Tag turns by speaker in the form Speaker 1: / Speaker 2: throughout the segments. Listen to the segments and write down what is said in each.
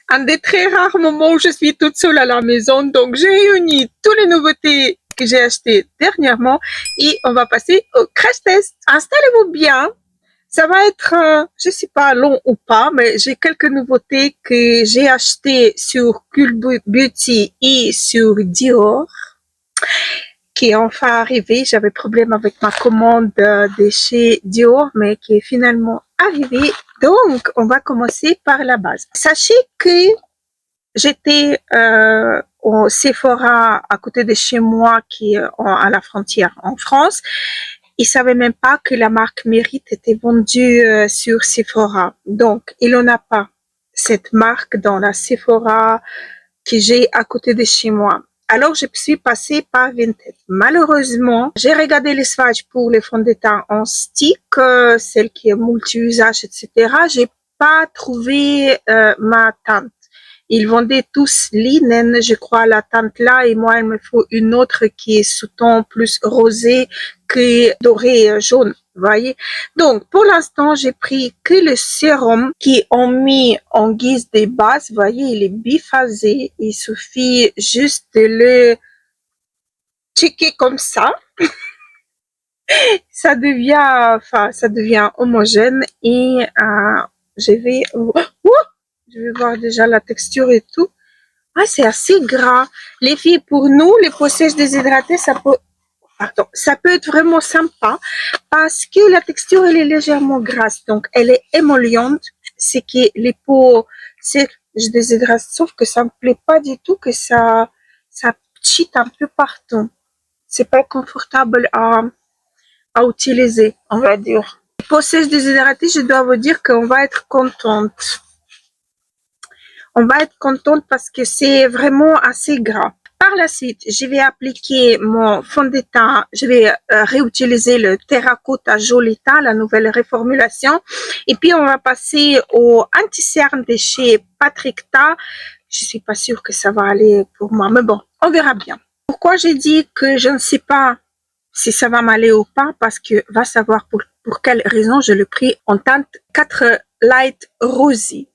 Speaker 1: un des très rares moments où je suis toute seule à la maison. Donc, j'ai réuni toutes les nouveautés que j'ai achetées dernièrement et on va passer au crash test. Installez-vous bien. Ça va être, je sais pas long ou pas, mais j'ai quelques nouveautés que j'ai achetées sur Cool Beauty et sur Dior qui est enfin arrivé. J'avais problème avec ma commande de chez Dior, mais qui est finalement arrivée. Donc, on va commencer par la base. Sachez que j'étais au Sephora à côté de chez moi, qui est à la frontière en France. Ils savaient même pas que la marque Mérite était vendue sur Sephora. Donc, il n'en a pas cette marque dans la Sephora que j'ai à côté de chez moi. Alors, je suis passée par Vinted. Malheureusement, j'ai regardé les swatchs pour les fonds de teint en stick, celle qui est multi-usage, etc. J'ai pas trouvé ma teinte. Ils vendaient tous linen, je crois, la teinte là, et moi, il me faut une autre qui est sous ton plus rosé que doré jaune. Vous voyez? Donc, pour l'instant, j'ai pris que le sérum qui ont mis en guise de base. Vous voyez, il est biphasé. Il suffit juste de le checker comme ça. Ça devient homogène et je vais voir déjà la texture et tout. Ah, c'est assez gras. Les filles, pour nous, les peaux sèches déshydratées, ça peut être vraiment sympa parce que la texture, elle est légèrement grasse. Donc, elle est émolliente. C'est que les peaux sèches déshydratent, sauf que ça me plaît pas du tout que ça cheat un peu partout. C'est pas confortable à utiliser, on va dire. Les peaux sèches déshydratées, je dois vous dire qu'on va être contente. On va être contente parce que c'est vraiment assez gras. Par la suite, je vais appliquer mon fond de teint. Je vais réutiliser le Terracotta Jolita, la nouvelle reformulation. Et puis, on va passer au anti-cerne de chez Patrick Ta. Je suis pas sûre que ça va aller pour moi, mais bon, on verra bien. Pourquoi j'ai dit que je ne sais pas si ça va m'aller ou pas? Parce que va savoir pour quelle raison je l'ai pris en teinte 4 Light Rosy.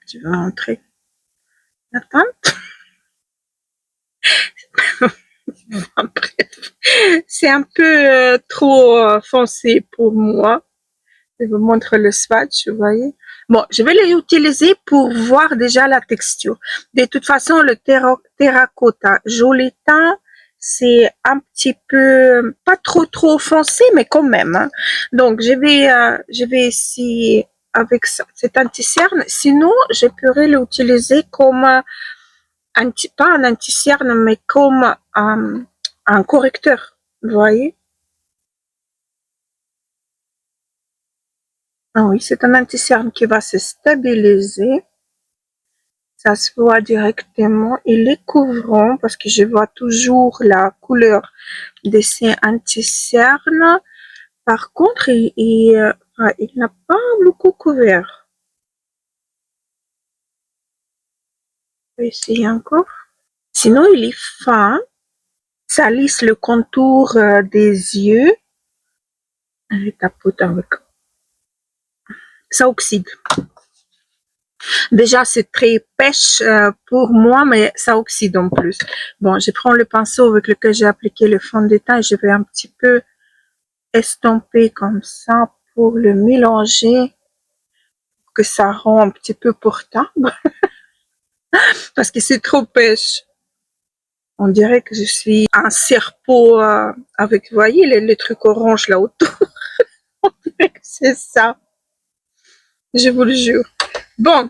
Speaker 1: Je vais montrer la teinte. C'est un peu trop foncé pour moi. Je vous montre le swatch, vous voyez. Bon, je vais l'utiliser pour voir déjà la texture. De toute façon, le Terracotta Jolita, c'est un petit peu, pas trop foncé, mais quand même. Hein. Donc, je vais essayer avec ça, cet anti-cerne. Sinon, je pourrais l'utiliser comme pas un anti-cerne, mais comme un correcteur, vous voyez. Ah oui, c'est un anti-cerne qui va se stabiliser. Ça se voit directement. Il est couvrant parce que je vois toujours la couleur de ces anti-cernes. Par contre, il n'a pas beaucoup couvert. Je vais essayer encore. Sinon, il est fin. Ça lisse le contour des yeux. Je tapote avec. Ça oxyde. Déjà, c'est très pêche pour moi, mais ça oxyde en plus. Bon, je prends le pinceau avec lequel j'ai appliqué le fond de teint et je vais un petit peu estomper comme ça pour le mélanger, que ça rend un petit peu portable. Parce que c'est trop pêche. On dirait que je suis un serpent avec, vous voyez, les trucs orange là autour. On dirait que c'est ça. Je vous le jure. Bon.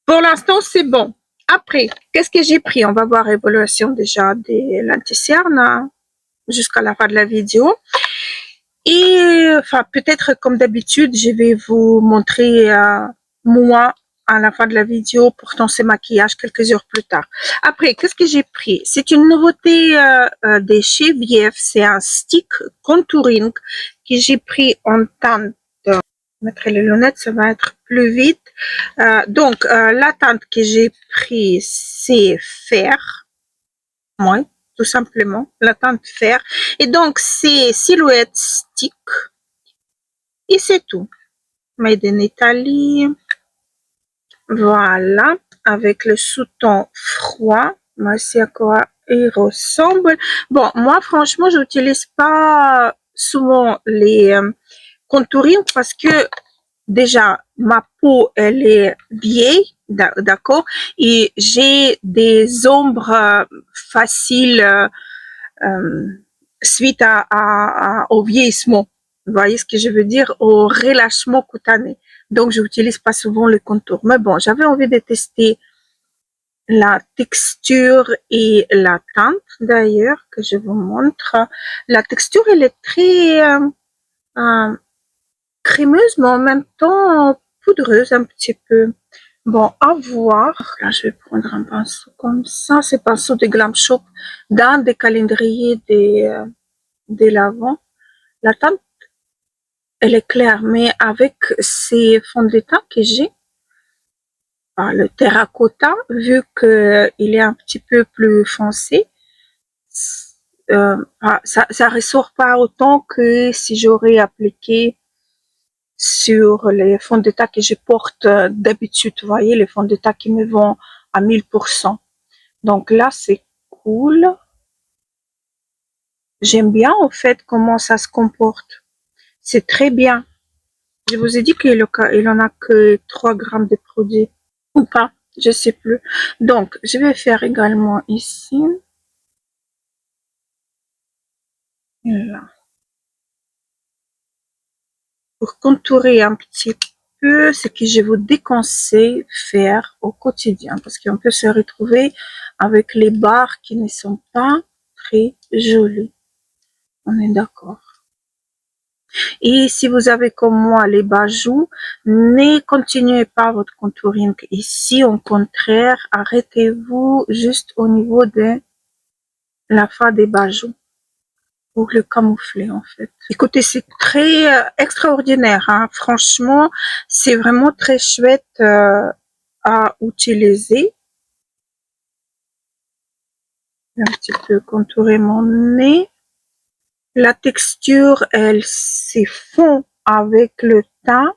Speaker 1: Pour l'instant, c'est bon. Après, qu'est-ce que j'ai pris? On va voir l'évaluation déjà de l'anti-cerne jusqu'à la fin de la vidéo. Et enfin, peut-être comme d'habitude, je vais vous montrer moi à la fin de la vidéo portant ce maquillage quelques heures plus tard. Après, qu'est-ce que j'ai pris? C'est une nouveauté de chez VF. C'est un stick contouring que j'ai pris en teinte. Mettre les lunettes, ça va être plus vite. Donc, la teinte que j'ai pris, c'est fer. Oui, tout simplement. La teinte fer. Et donc, c'est silhouette stick. Et c'est tout. Made in Italy. Voilà, avec le sous-ton froid. Voici à quoi il ressemble. Bon, moi, franchement, je n'utilise pas souvent les contouring parce que déjà, ma peau, elle est vieille, d'accord, et j'ai des ombres faciles euh, suite au vieillissement. Vous voyez ce que je veux dire? Au relâchement cutané. Donc, je n'utilise pas souvent le contour. Mais bon, j'avais envie de tester la texture et la teinte, d'ailleurs, que je vous montre. La texture, elle est très crémeuse, mais en même temps poudreuse un petit peu. Bon, à voir. Là, je vais prendre un pinceau comme ça. C'est pinceau de Glam Shop dans des calendriers des lavants. La teinte, elle est claire, mais avec ces fonds de teint que j'ai, le terracotta, vu qu'il est un petit peu plus foncé, ça ressort pas autant que si j'aurais appliqué sur les fonds de teint que je porte d'habitude. Vous voyez, les fonds de teint qui me vont à 1000%. Donc là, c'est cool. J'aime bien, en fait, comment ça se comporte. C'est très bien. Je vous ai dit qu'il en a que 3 grammes de produit. Ou pas, je sais plus. Donc, je vais faire également ici. Là. Pour contourer un petit peu ce que je vous déconseille faire au quotidien. Parce qu'on peut se retrouver avec les barres qui ne sont pas très jolies. On est d'accord. Et si vous avez comme moi les bajoux, ne continuez pas votre contouring ici. Au contraire, arrêtez-vous juste au niveau de la fin des bajoux pour le camoufler en fait. Écoutez, c'est très extraordinaire. Hein. Franchement, c'est vraiment très chouette à utiliser. Un petit peu contourer mon nez. La texture, elle s'effond avec le teint.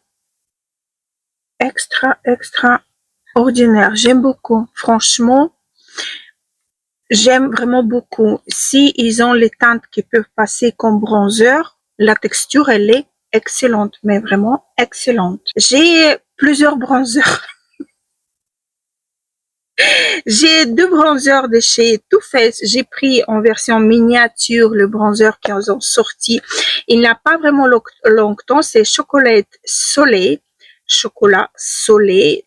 Speaker 1: Extraordinaire. J'aime beaucoup. Franchement, j'aime vraiment beaucoup. Si ils ont les teintes qui peuvent passer comme bronzer, la texture, elle est excellente, mais vraiment excellente. J'ai plusieurs bronzers. J'ai 2 bronzers de chez Too Faced. J'ai pris en version miniature le bronzer qu'ils ont sorti. Il n'a pas vraiment longtemps. C'est chocolat soleil. Chocolat soleil.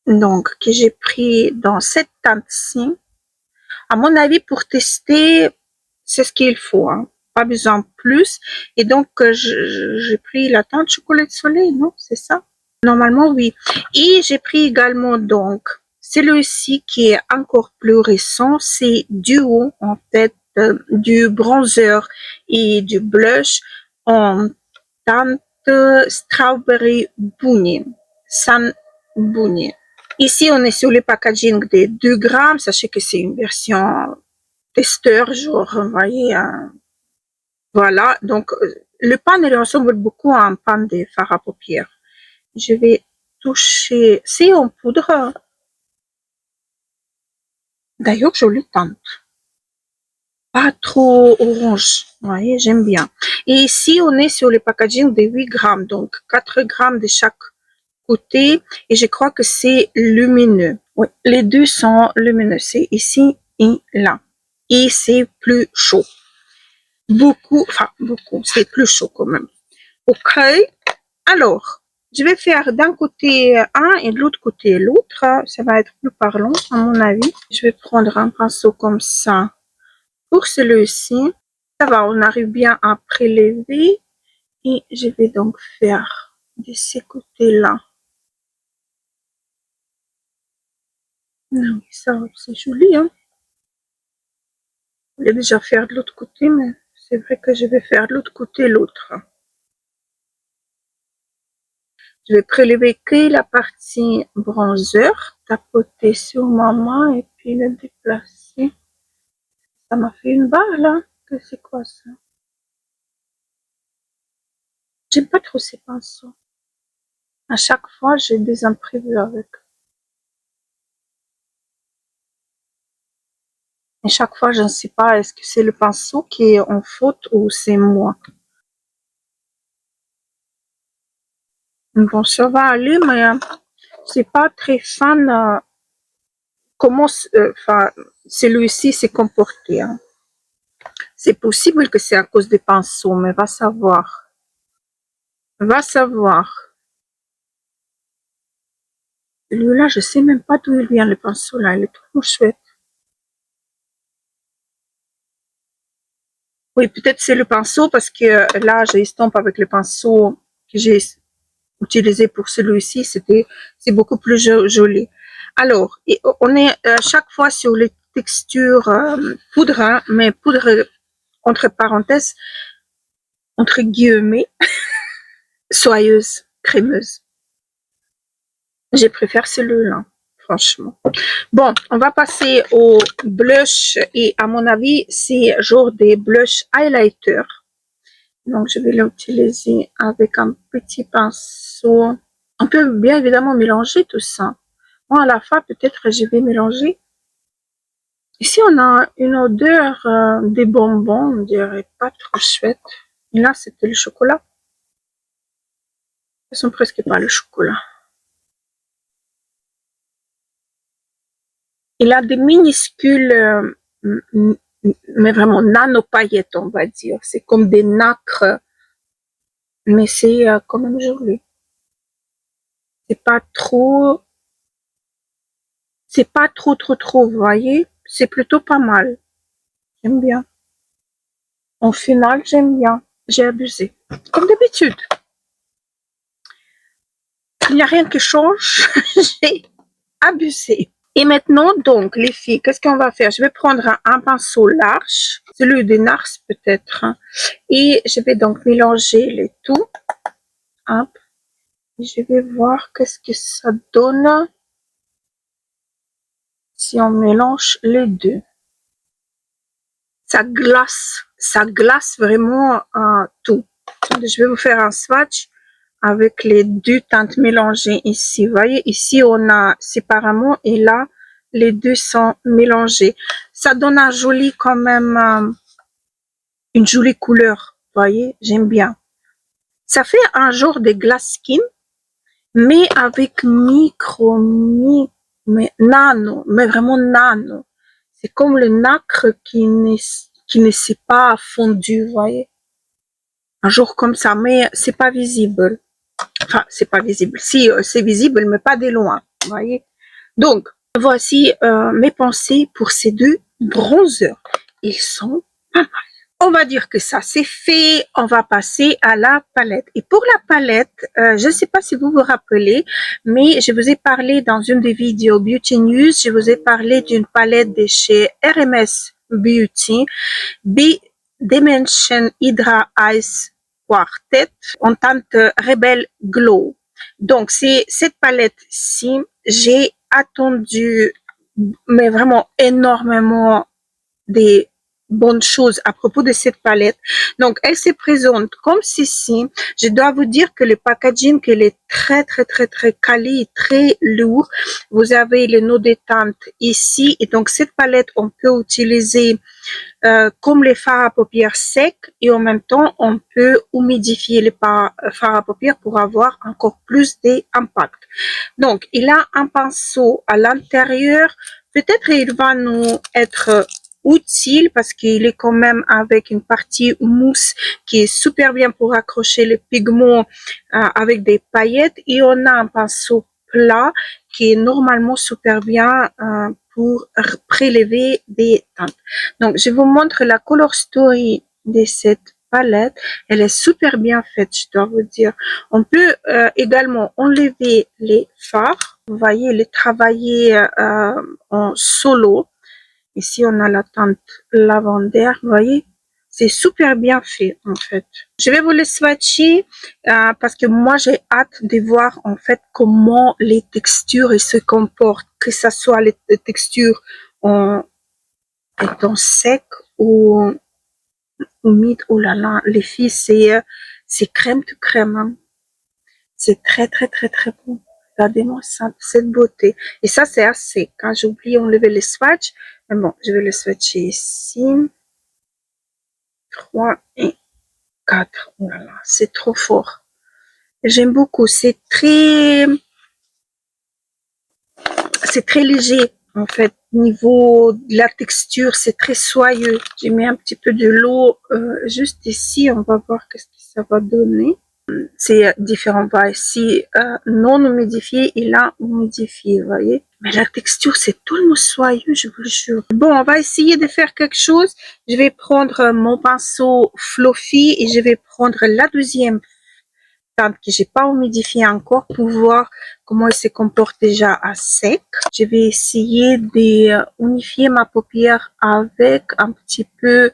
Speaker 1: Donc, que j'ai pris dans cette teinte-ci. À mon avis, pour tester, c'est ce qu'il faut. Hein. Pas besoin de plus. Et donc, j'ai pris la teinte chocolat de soleil, non? C'est ça? Normalement, oui. Et j'ai pris également, donc, celui-ci qui est encore plus récent. C'est duo, en fait, du bronzer et du blush en teinte Strawberry Bunny. Sun Bunny. Ici, on est sur le packaging des 2 grammes. Sachez que c'est une version testeur, genre, vous voyez, hein. Voilà. Donc, le pan, il ressemble beaucoup à un pan de fard à paupières. Je vais toucher. C'est en poudre. D'ailleurs, jolie teinte. Pas trop orange. Vous voyez, j'aime bien. Et ici, on est sur le packaging de 8 grammes. Donc, 4 grammes de chaque côté. Et je crois que c'est lumineux. Oui, les deux sont lumineux. C'est ici et là. Et c'est plus chaud. Beaucoup, c'est plus chaud quand même. Ok. Alors, je vais faire d'un côté un et de l'autre côté l'autre. Ça va être plus parlant à mon avis. Je vais prendre un pinceau comme ça pour celui-ci. Ça va, on arrive bien à prélever. Et je vais donc faire de ces côtés-là. Oui, ça, c'est joli, hein. Je voulais déjà faire de l'autre côté, mais c'est vrai que je vais faire de l'autre côté l'autre. Je vais prélever que la partie bronzer, tapoter sur ma main et puis le déplacer. Ça m'a fait une barre là. Que c'est quoi ça? J'aime pas trop ces pinceaux. À chaque fois, j'ai des imprévus avec. Et chaque fois, je ne sais pas, est-ce que c'est le pinceau qui est en faute ou c'est moi. Bon, ça va aller, mais c'est pas très fan comment celui-ci s'est comporté. Hein. C'est possible que c'est à cause des pinceaux, mais va savoir. Va savoir. Celui-là, je sais même pas d'où il vient le pinceau là, il est trop chouette. Oui, peut-être c'est le pinceau parce que là, j'estompe avec le pinceau que j'ai utilisé pour celui-ci, c'est beaucoup plus joli. Alors, on est chaque fois sur les textures poudre, hein, mais poudre entre parenthèses, entre guillemets, soyeuse, crémeuse. Je préfère celui-là, franchement. Bon, on va passer au blush et à mon avis, c'est genre des blush highlighter. Donc, je vais l'utiliser avec un petit pinceau. On peut bien évidemment mélanger tout ça. Moi, à la fin, peut-être je vais mélanger. Ici, on a une odeur des bonbons, on dirait pas trop chouette. Et là, c'était le chocolat. Ils sont presque pas le chocolat. Il a des minuscules, mais vraiment nano-paillettes, on va dire. C'est comme des nacres, mais c'est quand même joli. C'est pas trop, vous voyez. C'est plutôt pas mal. J'aime bien. Au final, j'aime bien. J'ai abusé. Comme d'habitude. Il n'y a rien qui change. J'ai abusé. Et maintenant, donc, les filles, qu'est-ce qu'on va faire? Je vais prendre un pinceau large, celui de Nars peut-être, hein, et je vais donc mélanger les tout. Hop. Et je vais voir qu'est-ce que ça donne si on mélange les deux. Ça glace vraiment tout. Je vais vous faire un swatch avec les deux teintes mélangées ici. Vous voyez, ici on a séparément et là, les deux sont mélangés. Ça donne un joli quand même, une jolie couleur. Vous voyez, j'aime bien. Ça fait un genre de glass skin, mais avec mais nano, mais vraiment nano. C'est comme le nacre qui ne s'est pas fondu, vous voyez. Un jour comme ça, mais c'est pas visible. Enfin, c'est pas visible. Si, c'est visible, mais pas de loin, vous voyez. Donc, voici mes pensées pour ces deux bronzers. Ils sont pas mal. On va dire que ça c'est fait, on va passer à la palette. Et pour la palette, je ne sais pas si vous vous rappelez, mais je vous ai parlé dans une des vidéos Beauty News, je vous ai parlé d'une palette de chez RMS Beauty, B-Dimension Hydra Ice Quartet en teinte Rebel Glow. Donc c'est cette palette-ci, j'ai attendu mais vraiment énormément des bonnes choses à propos de cette palette. Donc, elle se présente comme ceci. Je dois vous dire que le packaging, elle est très quali, très lourd. Vous avez les noms de teinte ici. Et donc, cette palette, on peut utiliser comme les fards à paupières secs et en même temps, on peut humidifier les fards à paupières pour avoir encore plus d'impact. Donc, il a un pinceau à l'intérieur. Peut-être il va nous être utile parce qu'il est quand même avec une partie mousse qui est super bien pour accrocher les pigments avec des paillettes et on a un pinceau plat qui est normalement super bien pour prélever des teintes. Donc je vous montre la color story de cette palette. Elle est super bien faite, je dois vous dire. On peut également enlever les fards. Vous voyez, les travailler en solo. Ici, on a la teinte lavandaire, vous voyez. C'est super bien fait, en fait. Je vais vous le swatcher parce que moi, j'ai hâte de voir, en fait, comment les textures se comportent. Que ce soit les textures en étant sec ou humide. Oh là là, les filles, c'est crème de crème. Hein. C'est très, très, très, très beau. Regardez-moi ça, cette beauté. Et ça, c'est assez. Quand j'oublie enlever les swatchs, mais bon, je vais le swatcher ici. 3 et 4. Oh là là, c'est trop fort. J'aime beaucoup. C'est très léger, en fait. Niveau de la texture, c'est très soyeux. J'ai mis un petit peu de l'eau juste ici. On va voir qu'est-ce que ça va donner. C'est différent. Bah, ici, non humidifié et là, humidifié, vous voyez. Mais la texture, c'est tellement soyeux, je vous le jure. Bon, on va essayer de faire quelque chose. Je vais prendre mon pinceau Fluffy et je vais prendre la deuxième teinte que j'ai pas humidifiée encore pour voir comment elle se comporte déjà à sec. Je vais essayer de unifier ma paupière avec un petit peu,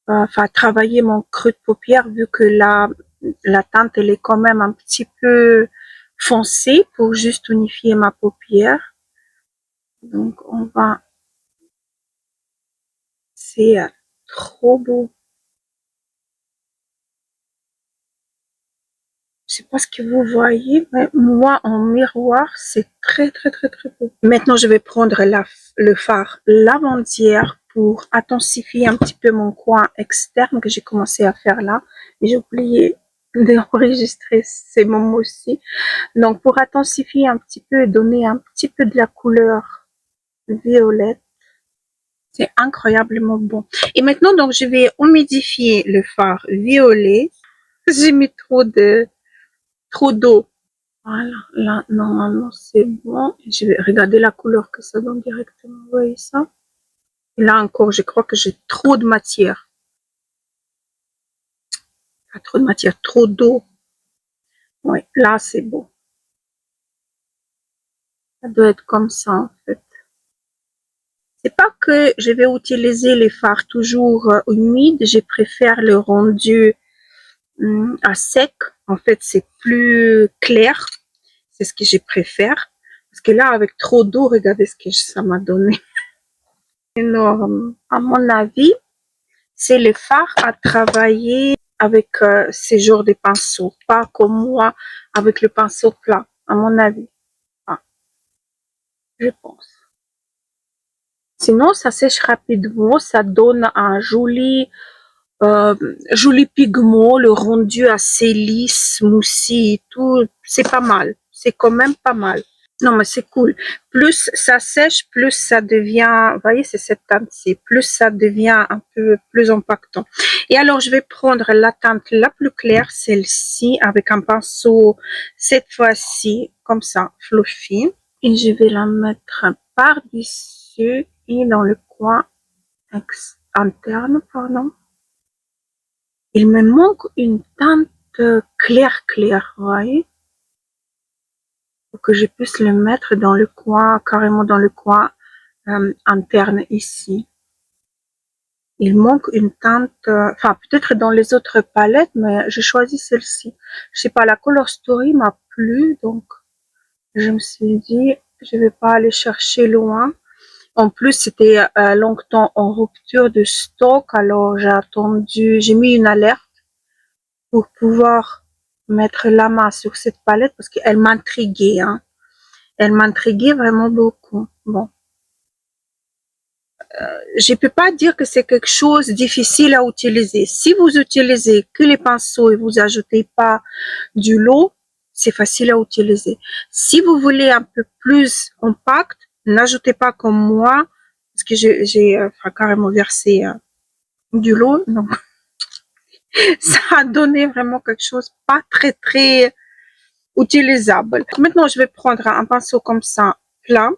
Speaker 1: enfin, travailler mon creux de paupière vu que la teinte, elle est quand même un petit peu foncée pour juste unifier ma paupière. Donc, on va... C'est trop beau. Je sais pas ce que vous voyez, mais moi, en miroir, c'est très, très, très, très beau. Maintenant, je vais prendre le fard lavandière pour intensifier un petit peu mon coin externe que j'ai commencé à faire là. J'ai oublié d'enregistrer ces moments aussi. Donc, pour intensifier un petit peu et donner un petit peu de la couleur violette, c'est incroyablement bon. Et maintenant, donc, je vais humidifier le fard violet. J'ai mis trop d'eau. Voilà, là, normalement, c'est bon. Je vais regarder la couleur que ça donne directement. Vous voyez ça? Et là encore, je crois que j'ai trop de matière. Pas trop de matière, trop d'eau. Oui, là, c'est bon. Ça doit être comme ça, en fait. C'est pas que je vais utiliser les fards toujours humides, je préfère le rendu à sec. En fait, c'est plus clair. C'est ce que je préfère. Parce que là, avec trop d'eau, regardez ce que ça m'a donné. Énorme. À mon avis, c'est les fards à travailler avec ces genres de pinceaux. Pas comme moi, avec le pinceau plat, à mon avis. Ah, je pense. Sinon, ça sèche rapidement, ça donne un joli pigment, le rendu assez lisse, moussi et tout. C'est pas mal. C'est quand même pas mal. Non, mais c'est cool. Plus ça sèche, plus ça devient, vous voyez, c'est cette teinte-ci, plus ça devient un peu plus impactant. Et alors, je vais prendre la teinte la plus claire, celle-ci, avec un pinceau, cette fois-ci, comme ça, fluffy. Et je vais la mettre par-dessus et dans le coin interne, pardon. Il me manque une teinte claire, vous voyez, pour que je puisse le mettre dans le coin, carrément dans le coin interne ici. Il manque une teinte, enfin peut-être dans les autres palettes, mais j'ai choisi celle-ci. Je sais pas, la Color Story m'a plu, donc je me suis dit, je vais pas aller chercher loin. En plus, c'était longtemps en rupture de stock, alors j'ai attendu, j'ai mis une alerte pour pouvoir mettre la main sur cette palette parce qu'elle m'intriguait, hein. Elle m'intriguait vraiment beaucoup. Bon. Je peux pas dire que c'est quelque chose de difficile à utiliser. Si vous utilisez que les pinceaux et vous ajoutez pas du lot, c'est facile à utiliser. Si vous voulez un peu plus compact, n'ajoutez pas comme moi, parce que j'ai carrément versé du lot. Donc, ça a donné vraiment quelque chose pas très utilisable. Maintenant, je vais prendre un pinceau comme ça, plat,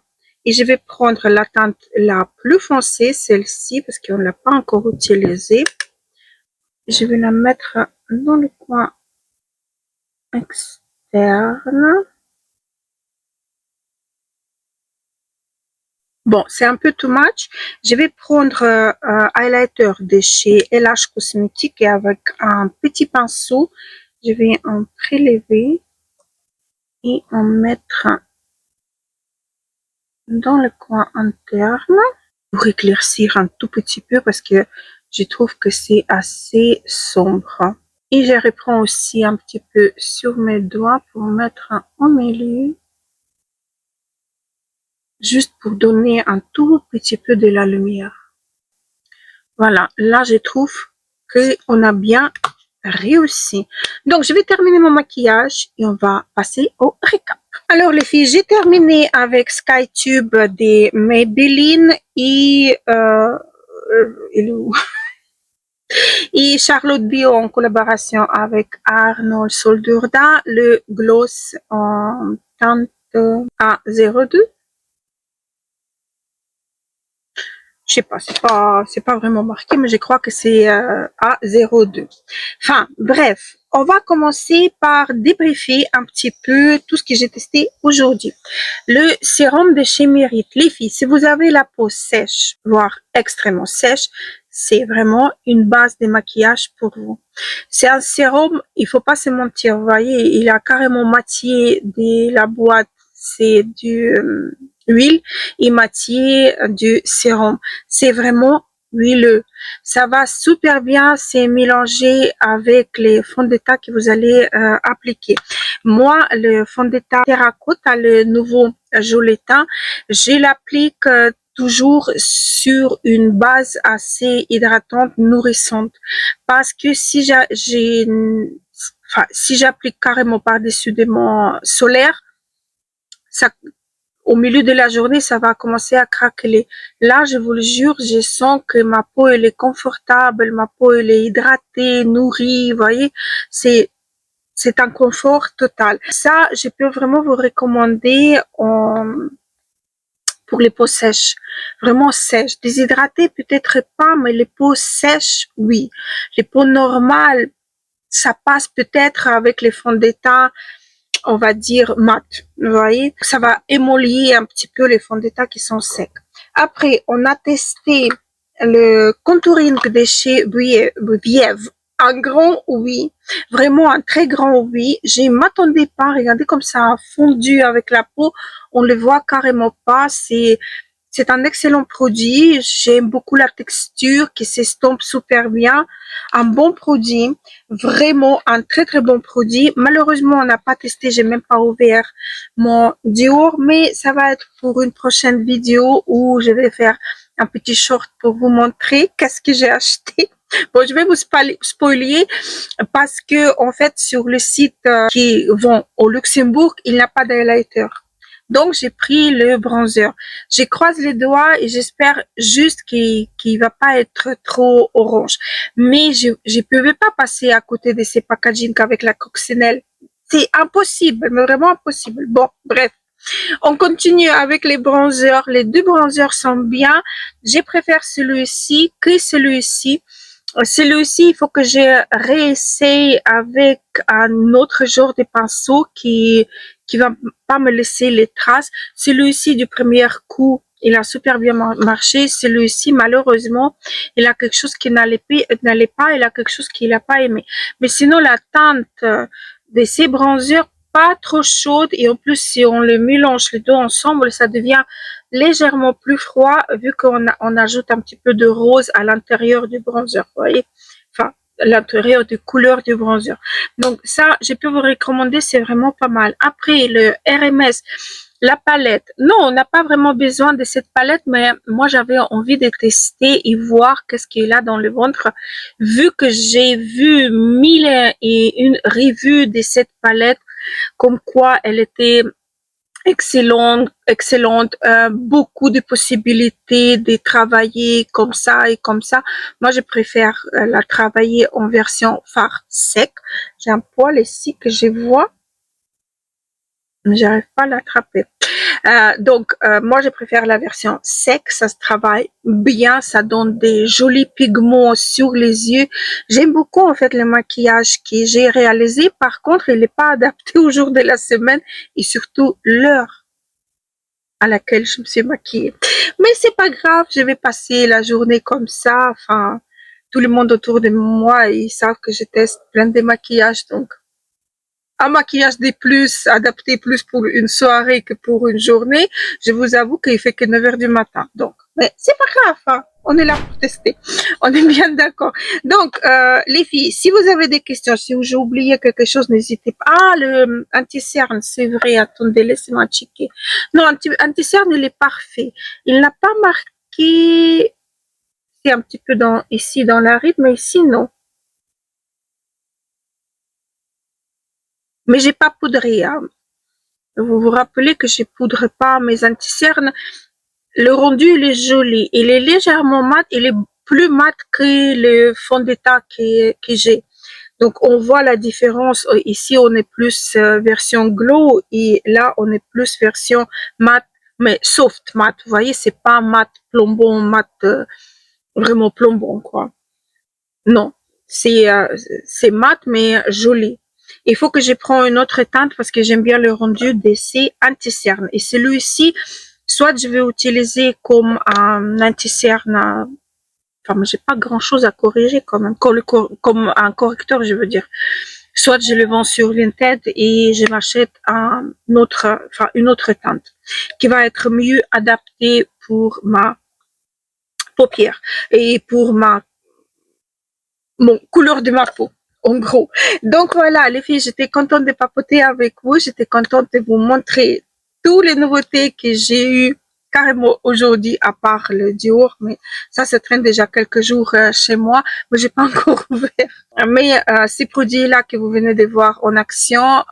Speaker 1: et je vais prendre la teinte la plus foncée, celle-ci, parce qu'on ne l'a pas encore utilisée. Je vais la mettre dans le coin externe. Bon, c'est un peu too much. Je vais prendre highlighter de chez LH Cosmetics et avec un petit pinceau, je vais en prélever et en mettre dans le coin interne pour éclaircir un tout petit peu parce que je trouve que c'est assez sombre. Et je reprends aussi un petit peu sur mes doigts pour mettre au milieu. Juste pour donner un tout petit peu de la lumière. Voilà, là je trouve qu'on a bien réussi. Donc je vais terminer mon maquillage et on va passer au récap. Alors les filles, j'ai terminé avec SkyTube des Maybelline et et Charlotte Bio en collaboration avec Arnold Soldurda, le gloss en teinte A02. Je sais pas, c'est pas vraiment marqué, mais je crois que c'est A02. Enfin, bref, on va commencer par débriefer un petit peu tout ce que j'ai testé aujourd'hui. Le sérum de chez Mérite. Les filles, si vous avez la peau sèche, voire extrêmement sèche, c'est vraiment une base de maquillage pour vous. C'est un sérum, il faut pas se mentir, vous voyez, il a carrément moitié de la boîte, c'est du huile et moitié du sérum. C'est vraiment huileux. Ça va super bien, c'est mélangé avec les fonds de teint que vous allez appliquer. Moi, le fond de teint Terracotta, le nouveau joli teint, je l'applique toujours sur une base assez hydratante, nourrissante. Parce que si j'applique carrément par-dessus de mon solaire, ça, au milieu de la journée, ça va commencer à craqueler. Là, je vous le jure, je sens que ma peau, elle est confortable, ma peau, elle est hydratée, nourrie, vous voyez, c'est un confort total. Ça, je peux vraiment vous recommander pour les peaux sèches, vraiment sèches. Déshydratées, peut-être pas, mais les peaux sèches, oui. Les peaux normales, ça passe peut-être avec les fonds de teint, on va dire mat, vous voyez, ça va émollir un petit peu les fonds de teint qui sont secs. Après, on a testé le contouring de chez Bièvre. Un grand oui, vraiment un très grand oui. Je m'attendais pas, regardez comme ça a fondu avec la peau, on le voit carrément pas. C'est un excellent produit. J'aime beaucoup la texture qui s'estompe super bien. Un bon produit, vraiment un très très bon produit. Malheureusement, on n'a pas testé, j'ai même pas ouvert mon Dior, mais ça va être pour une prochaine vidéo où je vais faire un petit short pour vous montrer qu'est-ce que j'ai acheté. Bon, je vais vous spoiler parce que en fait sur le site qui vend au Luxembourg, il n'y a pas d'highlighter. Donc j'ai pris le bronzer. Je croise les doigts et j'espère juste qu'il va pas être trop orange. Mais je pouvais pas passer à côté de ces packaging avec la coccinelle. C'est impossible, mais vraiment impossible. Bon, bref. On continue avec les bronzers. Les deux bronzers sont bien. Je préfère celui-ci que celui-ci. Celui-ci, il faut que je réessaye avec un autre genre de pinceau qui va pas me laisser les traces. Celui-ci, du premier coup, il a super bien marché. Celui-ci, malheureusement, il a quelque chose qui n'allait pas, il a quelque chose qu'il n'a pas aimé. Mais sinon, la teinte de ces bronzers, pas trop chaude, et en plus, si on le mélange les deux ensemble, ça devient légèrement plus froid vu qu'on ajoute un petit peu de rose à l'intérieur du bronzer, vous voyez, enfin l'intérieur de couleur du bronzer. Donc ça, je peux vous recommander, c'est vraiment pas mal. Après, le RMS, la palette, non, on n'a pas vraiment besoin de cette palette, mais moi j'avais envie de tester et voir qu'est-ce qu'il y a dans le ventre, vu que j'ai vu 1001 reviews de cette palette, comme quoi elle était excellente, beaucoup de possibilités de travailler comme ça et comme ça. Moi, je préfère la travailler en version fard sec. J'ai un poil ici que je vois, mais j'arrive pas à l'attraper. Donc, moi, je préfère la version sec. Ça se travaille bien, ça donne des jolis pigments sur les yeux. J'aime beaucoup, en fait, le maquillage que j'ai réalisé. Par contre, il n'est pas adapté au jour de la semaine et surtout l'heure à laquelle je me suis maquillée. Mais c'est pas grave, je vais passer la journée comme ça. Enfin, tout le monde autour de moi, ils savent que je teste plein de maquillages, donc un maquillage des plus, adapté plus pour une soirée que pour une journée, je vous avoue qu'il fait que 9 heures du matin. Donc, mais c'est pas grave, hein. On est là pour tester. On est bien d'accord. Donc, les filles, si vous avez des questions, si j'ai oublié quelque chose, n'hésitez pas. Ah, le anti-cerne, c'est vrai. Attendez, laissez-moi checker. Non, anti-cerne, il est parfait. Il n'a pas marqué, c'est un petit peu ici dans la ride, mais ici, non. Mais j'ai pas poudré, hein. Vous vous rappelez que je poudre pas mes anti-cernes. Le rendu, il est joli. Il est légèrement mat. Il est plus mat que le fond de teint que j'ai. Donc, on voit la différence. Ici, on est plus version glow et là, on est plus version mat, mais soft mat. Vous voyez, c'est pas mat plombon, mat vraiment plombon, quoi. Non, c'est mat, mais joli. Il faut que je prenne une autre teinte parce que j'aime bien le rendu de ces anti-cernes. Et celui-ci, soit je vais utiliser comme un anti-cerne, enfin, j'ai pas grand chose à corriger quand même, comme un correcteur, je veux dire. Soit je le vends sur Vinted et je m'achète une autre teinte qui va être mieux adaptée pour ma paupière et pour mon couleur de ma peau, en gros. Donc voilà, les filles, j'étais contente de papoter avec vous. J'étais contente de vous montrer toutes les nouveautés que j'ai eues carrément aujourd'hui, à part le Dior, mais ça traîne déjà quelques jours chez moi, mais j'ai pas encore ouvert. Mais ces produits-là que vous venez de voir en action,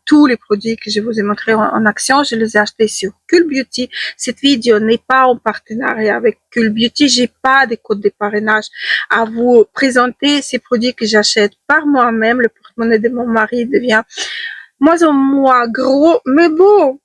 Speaker 1: tous les produits que je vous ai montrés en action, je les ai achetés sur Cool Beauty. Cette vidéo n'est pas en partenariat avec Cool Beauty. J'ai pas de code de parrainage à vous présenter. Ces produits que j'achète par moi-même. Le porte-monnaie de mon mari devient moins en moins gros, mais bon,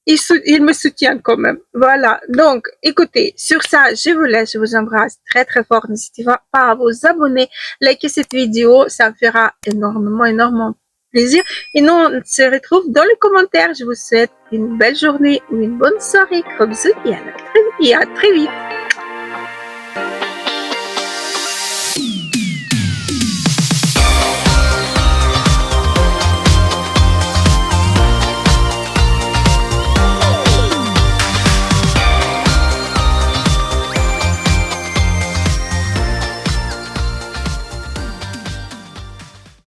Speaker 1: il me soutient quand même. Voilà. Donc, écoutez, sur ça, je vous laisse. Je vous embrasse très, très fort. N'hésitez pas à vous abonner, liker cette vidéo. Ça me fera énormément plaisir. Et nous, on se retrouve dans les commentaires. Je vous souhaite une belle journée ou une bonne soirée. Gros bisous et à très vite.